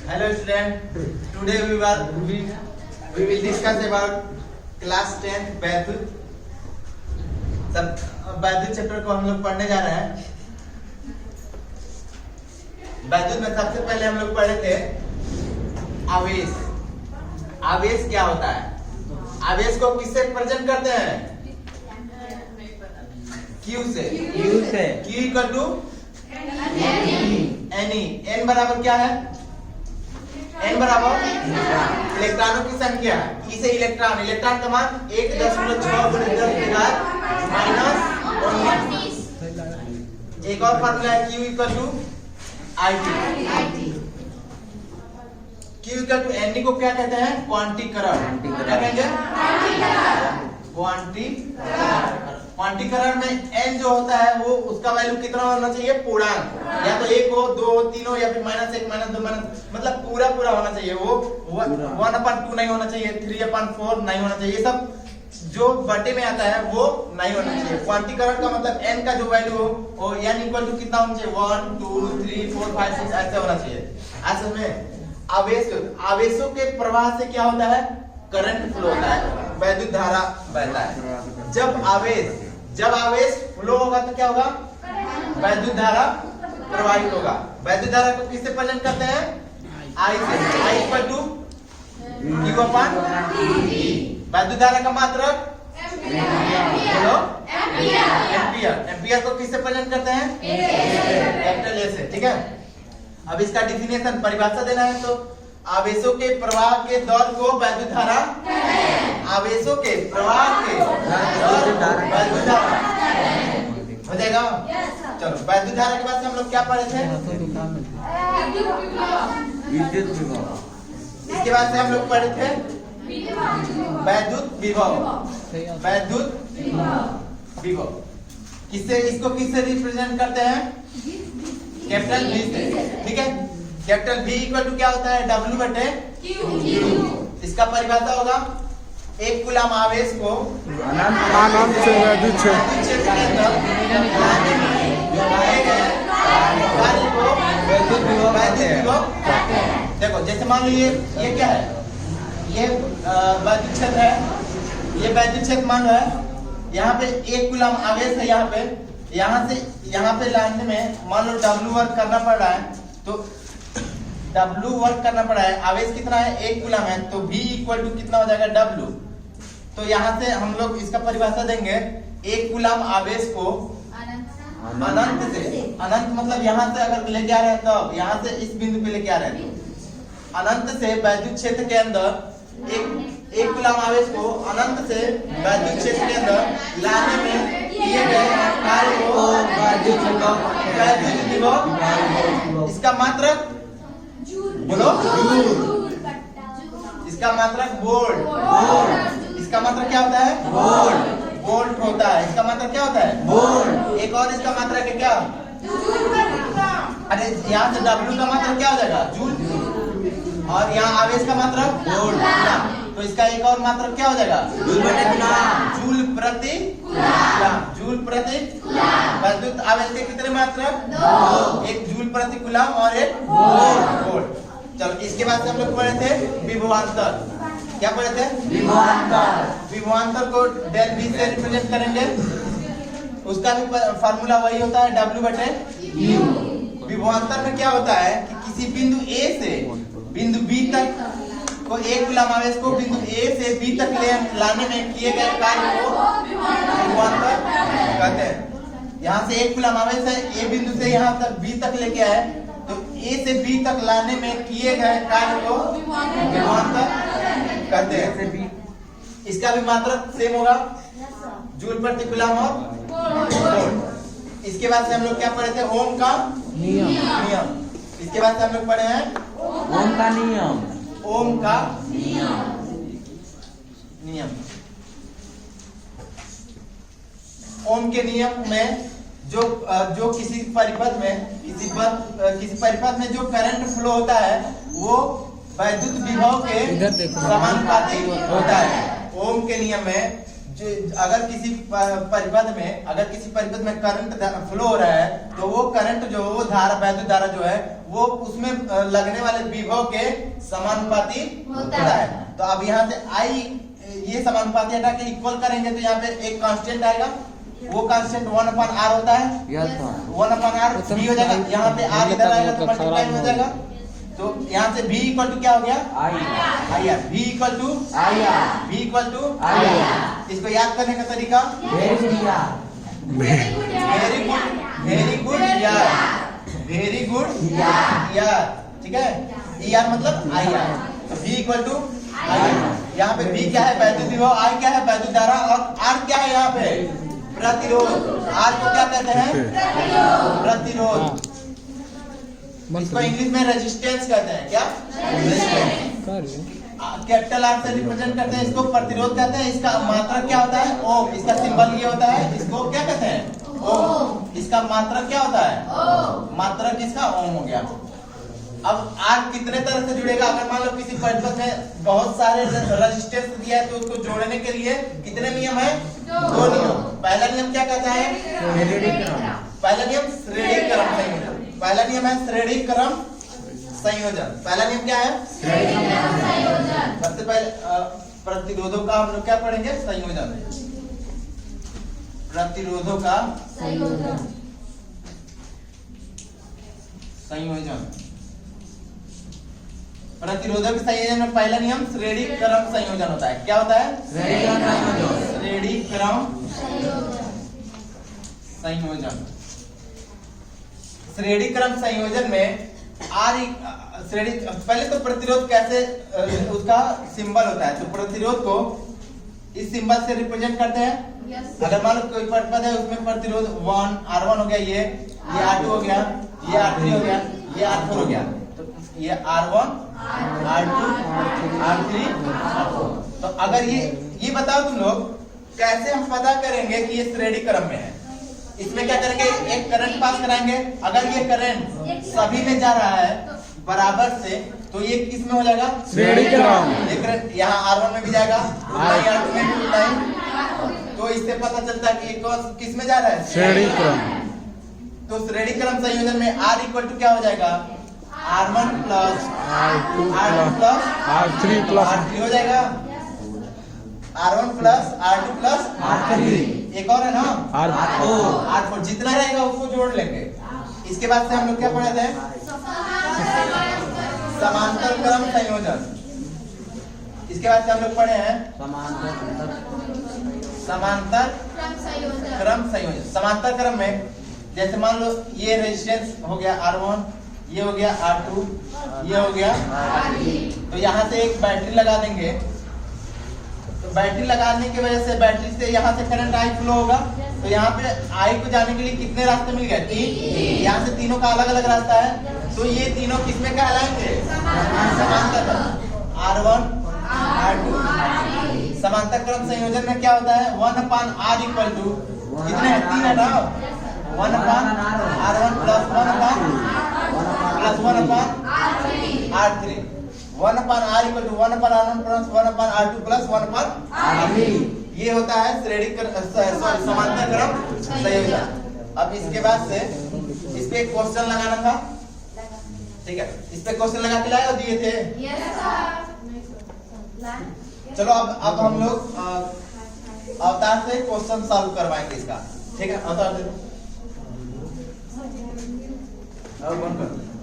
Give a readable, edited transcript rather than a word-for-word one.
Hello student. Today we will discuss about class 10 वैद्युत chapter को हम लोग पढ़ने जा रहे हैं। वैद्युत में सबसे पहले हम लोग पढ़े थे आवेश। आवेश क्या होता है? आवेश को किससे प्रेजेंट करते हैं? Q से। Q equal to N E. N बराबर क्या है? एन बराबर इलेक्ट्रॉनों की संख्या। ई से इलेक्ट्रॉन, इलेक्ट्रॉन का मान 1.6 माइनस 19। एक और फार्मूला है Q equal to IT। Q equal to N को क्या कहते हैं? क्वांटीकरण। क्या कहेंगे? क्वांटीकरण में n जो होता है वो उसका वैल्यू कितना होना चाहिए? पूर्णांक, या तो 1 हो, 2 हो, 3 हो, या फिर -1 -2 मतलब पूरा होना चाहिए। वो 1/2 नहीं होना चाहिए, 3/4 नहीं होना चाहिए। सब जो बटे में आता है वो नहीं होना चाहिए। क्वांटीकरण का मतलब n का जो वैल्यू हो वो n इक्वल टू कितना होना चाहिए? 1 2 3 4 5 6 ऐसे होना चाहिए। असल में आवेशों के प्रवाह से क्या होता है? करंट फ्लो होता है, वैद्युत धारा बहता है। जब आवेश फ्लो होगा तो क्या होगा? वैद्युत धारा प्रवाहित होगा। वैद्युत धारा को किससे प्रेजेंट करते हैं? I से। I equal to Q/T। वैद्युत धारा का मात्रक बोलो एम्पियर। एम्पियर को किससे प्रेजेंट करते हैं? कैपिटल A से। ठीक है, अब इसका डिफिनेशन परिभाषा देना है तो आवेशों के प्रवाह के दर को वैद्युत धारा, आवेशों के प्रवाह के दर वैद्युत धारा हो जाएगा। चलो, वैद्युत धारा के बाद से हम लोग क्या पढ़े थे? विद्युत विभव। इसके बाद से हम लोग पढ़े थे वैद्युत विभव। वैद्युत विभव किसको किससे रिप्रेजेंट करते हैं? कैपिटल V से। ठीक है, कैपिटल V इक्वल टू क्या होता है? W/Q। इसका परिभाषा होगा 1 कूलम आवेश को अनंत से वैद्युत क्षेत्र के अंदर लाने में लगाए गए कार्य को वैद्युत विभव कहते हैं। देखो, जैसे मान लीजिए ये क्या है? ये वैद्युत क्षेत्र है। ये वैद्युत क्षेत्र मान लो है, यहाँ पे 1 कूलम आवेश है। यहाँ से यहाँ पे लाने में मान लो W वर्क करना पड़ रहा है, तो W वर्क करना पड़ा है। आवेश कितना है? 1 कूलम है, तो V इक्वल टू कितना हो जाएगा? W। तो यहाँ से हम लोग इसका परिभाषा देंगे 1 कूलम आवेश को अनंत से, अनंत मतलब यहाँ से अगर लेके आ रहे हैं तो यहाँ से इस बिंदु पे लेके आ रहे हैं, तो अनंत से वैद्युत क्षेत्र के अंदर एक कूलम आवेश को अनंत से वैद्युत क्षेत्र के अंदर लाने में किए गए कार्य को वैद्युत विभव। इसका मात्रक बोलो इसका मात्रक वोल्ट। इसका मात्रक क्या होता है? वोल्ट होता है। इसका मात्रक क्या होता है? वोल्ट। एक और इसका मात्रक है क्या? अरे यहाँ से W का मात्रक क्या हो जाएगा? जूल। और यहाँ आवेश का मात्रक वोल्ट। तो इसका एक और मात्रक क्या हो जाएगा? जूल प्रति कूलम। जूल प्रति वैद्युत आवेश के कितने मात्रक? एक जूल प्रति कूलम और एक वोल्ट। चलो, इसके बाद से हम लोग पढ़े थे विभवांतर। क्या पढ़े थे? विभवांतर को डेल V से रिप्रेजेंट करेंगे। उसका भी फार्मूला वही होता है W/U। विभवांतर में क्या होता है कि किसी बिंदु A से बिंदु B तक को 1 कूलम आवेश को बिंदु A से B तक लाने में किए गए कार्य को विभवांतर कहते हैं। यहाँ से 1 कूलम आवेश है, A बिंदु से यहाँ तक B तक लेके आए, तो A से B तक लाने में किए गए कार्य को विभवांतर कहते हैं। इसका भी मात्रक सेम होगा, जूल प्रति कूलम और वोल्ट। इसके बाद से हम लोग क्या पढ़े थे? ओम का नियम। इसके बाद से हम लोग पढ़े हैं ओम का नियम। ओम का नियम। ओम के नियम में जो किसी परिपथ में जो करंट फ्लो होता है वो वैद्युत विभव के समानुपाती होता है। ओम के नियम में अगर किसी परिपथ में करंट फ्लो हो रहा है तो वो करंट जो वो धारा वैद्युत धारा जो है वो उसमें लगने वाले विभव के समानुपाती होता है। तो अब यहाँ से आई ये समानुपाती हटा के इक्वल करेंगे तो यहाँ पे एक कांस्टेंट आएगा, वो कांस्टेंट 1/r होता है, 1/r भी हो जाएगा। यहाँ पे r इधर आएगा तो मल्टीप्लाई हो जाएगा। तो यहाँ से v इक्वल टू क्या हो गया IR, v equal to IR। इसको याद करने का तरीका वेरी गुड यार, ठीक है। ER मतलब IR, तो v इक्वल टू IR। यहाँ पे v क्या है वैद्युत विभव, I क्या है वैद्युत धारा और r क्या है यहाँ पे प्रतिरोध। R को क्या कहते हैं प्रतिरोध, इसको इंग्लिश में रेजिस्टेंस कहते हैं। क्या रेजिस्टेंस, कैपिटल R से रिप्रेजेंट करते हैं, इसको प्रतिरोध कहते हैं। इसका मात्रक क्या होता है ओम, इसका सिंबल ये होता है, इसको क्या कहते हैं ओम। इसका मात्रक क्या होता है मात्रक इसका ओम हो गया। अब R कितने तरह से जुड़ेगा, अगर मान लो किसी परिपथ में बहुत सारे रेजिस्टेंस दिया है तो उसको जोड़ने के लिए कितने नियम है 2 नियम। पहला नियम क्या कहता है पहला नियम श्रेणी क्रम संयोजन, पहला नियम है श्रेणी क्रम संयोजन। पहला नियम क्या है सबसे पहले प्रतिरोधों का हम लोग क्या पढ़ेंगे संयोजन, प्रतिरोधों का संयोजन। प्रतिरोधों के संयोजन में पहला नियम श्रेणी क्रम संयोजन होता है। क्या होता है श्रेणी क्रम संयोजन। श्रेणी क्रम संयोजन में श्रेणी पहले तो प्रतिरोध कैसे उसका सिंबल होता है, तो प्रतिरोध को इस सिंबल से रिप्रेजेंट करते हैं। अगर मान लो कोई परिपथ है उसमें प्रतिरोध 1 R1 हो गया, ये R2 हो गया, ये R3 हो गया, ये R4 हो गया, तो ये R1 R2 R3 R4। तो अगर ये बताओ तुम लोग कैसे हम पता करेंगे कि ये श्रेणी क्रम में है। इसमें क्या करेंगे एक करंट पास कराएंगे, अगर ये करंट सभी में जा रहा है बराबर से तो ये किस में हो जाएगा श्रेणी क्रम। ये करंट यहाँ R1 में भी जाएगा R2 में भी नहीं, तो इससे पता चलता है कि ये कौन किस में जा रहा है श्रेणी क्रम। तो श्रेणी क्रम संयोजन में R इक्वल टू क्या हो जाएगा R1 plus R2 plus R3 plus R3 हो जाएगा, R1 plus R2 plus R3। एक और है ना R4, जितना रहेगा उसको जोड़ लेंगे। इसके बाद से हम लोग क्या पढ़े थे समांतर क्रम संयोजन। इसके बाद से हम लोग पढ़े हैं समांतर क्रम संयोजन। समांतर क्रम में जैसे मान लो ये रेजिस्टेंस हो गया R1, ये हो गया R2, ये हो गया R3, तो यहाँ से एक बैटरी लगा देंगे। तो बैटरी लगाने की वजह से बैटरी से यहाँ से करंट I फ्लो होगा, तो यहाँ पे I को जाने के लिए कितने रास्ते मिल गए 3, यहाँ से तीनों का अलग अलग रास्ता है। तो ये तीनों किसमें कहलाएंगे समांतर R1 R2। समांतर क्रम संयोजन में क्या होता है 1/r इक्वल टू कितने 3 है ना 1/r1 plus 1/r3। 1/r equal to 1/r1 plus 1/r2 plus 1/r3। ये होता है श्रेणी समांतर क्रम संयोजन। अब इसके बाद से इस पे एक क्वेश्चन लगाना था, ठीक है। इस पे क्वेश्चन लगा के लाए और दिए थे। चलो अब हम लोग अवतार से क्वेश्चन सॉल्व करवाएंगे इसका, ठीक है। अवतार दे दो, अब बंद कर दो।